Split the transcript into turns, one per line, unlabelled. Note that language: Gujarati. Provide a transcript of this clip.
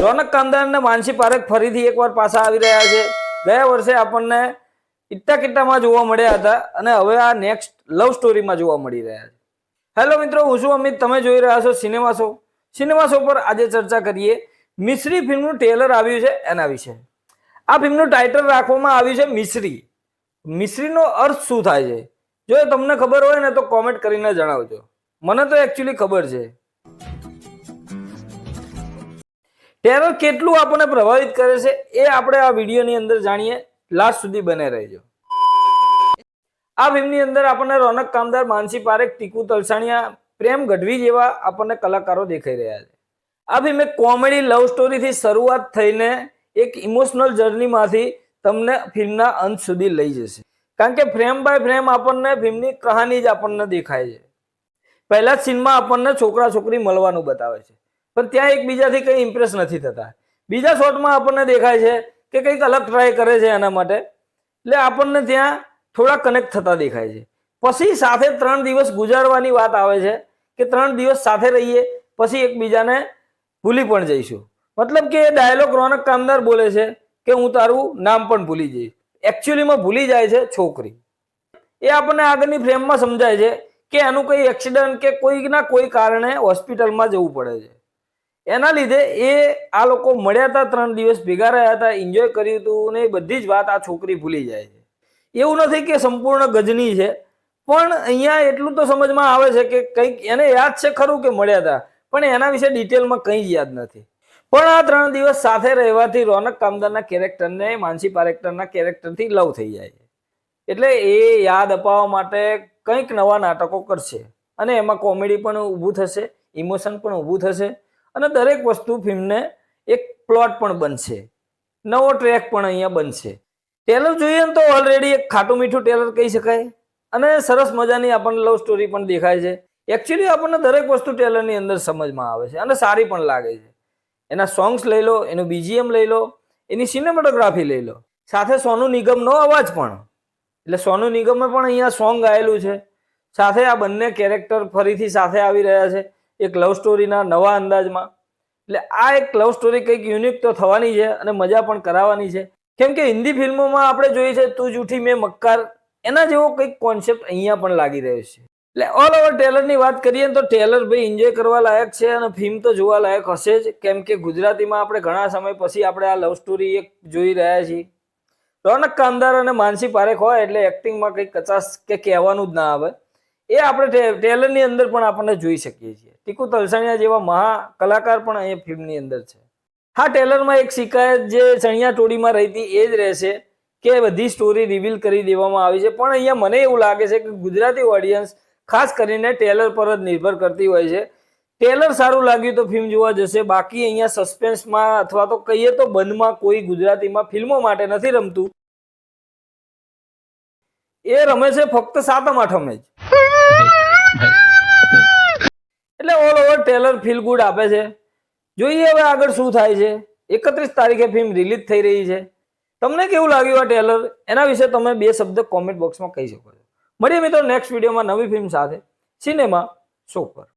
રોનક કામદાર અને માનસી પારેખ ફરીથી એકવાર પાછા આવી રહ્યા છે. ગયા વર્ષે આપણને ઇટ્ટા કિટ્ટામાં જોવા મળ્યા હતા અને હવે આ નેક્સ્ટ લવ સ્ટોરીમાં જોવા મળી રહ્યા છે. હેલો મિત્રો, હું છું અમિત. તમે જોઈ રહ્યા છો સિનેમા શો. સિનેમા શો પર આજે ચર્ચા કરીએ મિશ્રી ફિલ્મનું ટ્રેલર આવ્યું છે એના વિશે. આ ફિલ્મનું ટાઇટલ રાખવામાં આવ્યું છે મિશ્રી. મિશ્રીનો અર્થ શું થાય છે? જો તમને ખબર હોય ને તો કોમેન્ટ કરીને જણાવજો. મને તો એકચ્યુઅલી ખબર છે. ટેરર કેટલું આપણને પ્રભાવિત કરે છે એ આપણે આ વિડીયોની અંદર જાણીએ. લાસ્ટ સુધી બને રહેજો. આ ફિલ્મની અંદર આપણને રોનક કામદાર, માનસી પારેખ, ટીકુ તલસાણિયા, પ્રેમ ગઢવી જેવા આપણને કલાકારો દેખાઈ રહ્યા છે. આ ફિલ્મ એક કોમેડી લવ સ્ટોરીથી શરૂઆત થઈને એક ઇમોશનલ જર્નીમાંથી તમને ફિલ્મના અંત સુધી લઈ જશે. કારણ કે ફ્રેમ બાય ફ્રેમ આપણને ફિલ્મની કહાની જ આપણને દેખાય છે. પહેલા જ સીનમાં આપણને છોકરા છોકરી મળવાનું બતાવે છે, પણ ત્યાં એકબીજાથી કંઈ ઇમ્પ્રેસ નથી થતા. બીજા શોટમાં આપણને દેખાય છે કે કંઈક અલગ ટ્રાય કરે છે એના માટે, એટલે આપણને ત્યાં થોડા કનેક્ટ થતા દેખાય છે. પછી સાથે 3 દિવસ ગુજારવાની વાત આવે છે કે 3 દિવસ સાથે રહીએ પછી એકબીજાને ભૂલી પણ જઈશું. મતલબ કે એ ડાયલોગ રોનક કામદાર બોલે છે કે હું તારું નામ પણ ભૂલી જઈશ. એકચ્યુઅલીમાં ભૂલી જાય છે છોકરી. એ આપણને આગળની ફ્રેમમાં સમજાય છે કે એનું કોઈ એક્સિડન્ટ કે કોઈના કોઈ કારણે હોસ્પિટલમાં જવું પડે છે. એના લીધે એ આ લોકો મળ્યા હતા, 3 દિવસ ભેગા રહ્યા હતા, એન્જોય કર્યું હતું ને એ બધી જ વાત આ છોકરી ભૂલી જાય છે. એવું નથી કે સંપૂર્ણ ગજની છે, પણ અહીંયા એટલું તો સમજમાં આવે છે કે કંઈક એને યાદ છે ખરું કે મળ્યા હતા, પણ એના વિશે ડિટેલમાં કંઈ જ યાદ નથી. પણ આ 3 દિવસ સાથે રહેવાથી રોનક કામદારના કેરેક્ટરને માનસી પારેખના કેરેક્ટરથી લવ થઈ જાય છે. એટલે એ યાદ અપાવવા માટે કંઈક નવા નાટકો કરશે અને એમાં કોમેડી પણ ઊભું થશે, ઇમોશન પણ ઊભું થશે અને દરેક વસ્તુ ફિલ્મને એક પ્લોટ પણ બનશે, નવો ટ્રેક પણ અહીંયા બનશે. ટેલર જોઈએ તો ઓલરેડી એક ખાટું મીઠું ટેલર કહી શકાય અને સરસ મજાની આપણને લવ સ્ટોરી પણ દેખાય છે. એકચ્યુઅલી આપણને દરેક વસ્તુ ટેલરની અંદર સમજમાં આવે છે અને સારી પણ લાગે છે. એના સોંગ્સ લઈ લો, એનું બીજીએમ લઈ લો, એની સિનેમેટોગ્રાફી લઈ લો, સાથે સોનુ નિગમનો અવાજ પણ. એટલે સોનુ નિગમે પણ અહીંયા સોંગ ગાયેલું છે. સાથે આ બંને કેરેક્ટર ફરીથી સાથે આવી રહ્યા છે એક લવ સ્ટોરીના નવા અંદાજમાં. એટલે આ એક લવ સ્ટોરી કંઈક યુનિક તો થવાની છે અને મજા પણ કરાવવાની છે. કેમ કે હિન્દી ફિલ્મોમાં આપણે જોઈએ છે તું જૂઠી મેં મક્કાર, એના જેવો કંઈક કોન્સેપ્ટ અહીંયા પણ લાગી રહ્યો છે. એટલે ઓલ ઓવર ટેલરની વાત કરીએ તો ટેલર ભાઈ એન્જોય કરવા લાયક છે અને ફિલ્મ તો જોવા લાયક હશે જ. કેમ કે ગુજરાતીમાં આપણે ઘણા સમય પછી આપણે આ લવ સ્ટોરી એક જોઈ રહ્યા છીએ. રોનક કામદાર અને માનસી પારેખ હોય એટલે એક્ટિંગમાં કંઈક કચાશ કે કહેવાનું જ ના આવે. એ આપણે ટેલરની અંદર પણ આપણને જોઈ શકીએ છીએ. ટીકુ તલસાણિયા જેવા મહા કલાકાર પણ એ ફિલ્મની અંદર છે. હા, ટેલરમાં એક શિકાયત જે ચણિયા ટોળીમાં રહી હતી એ જ રહેશે કે બધી સ્ટોરી રિવીલ કરી દેવામાં આવી છે. પણ અહીંયા મને એવું લાગે છે કે ગુજરાતી ઓડિયન્સ ખાસ કરીને ટેલર પર જ નિર્ભર કરતી હોય છે. ટેલર સારું લાગ્યું તો ફિલ્મ જોવા જશે, બાકી અહીંયા સસ્પેન્સમાં અથવા તો કહીએ તો બંધમાં કોઈ ગુજરાતીમાં ફિલ્મો માટે નથી રમતું. એ રમે છે ફક્ત 7મ 8મ જ. એટલે all over tailor feel good આપે છે. જોઈએ હવે આગળ શું થાય છે. 31 તારીખે ફિલ્મ રિલીઝ થઈ રહી છે. તમને કેવું લાગ્યું આ ટેલર? એના વિશે તમે 2 શબ્દ કોમેન્ટ બોક્સમાં કહી શકો છો. મળીએ મિત્રો નેક્સ્ટ વિડીયોમાં નવી ફિલ્મ સાથે સિનેમા શો પર.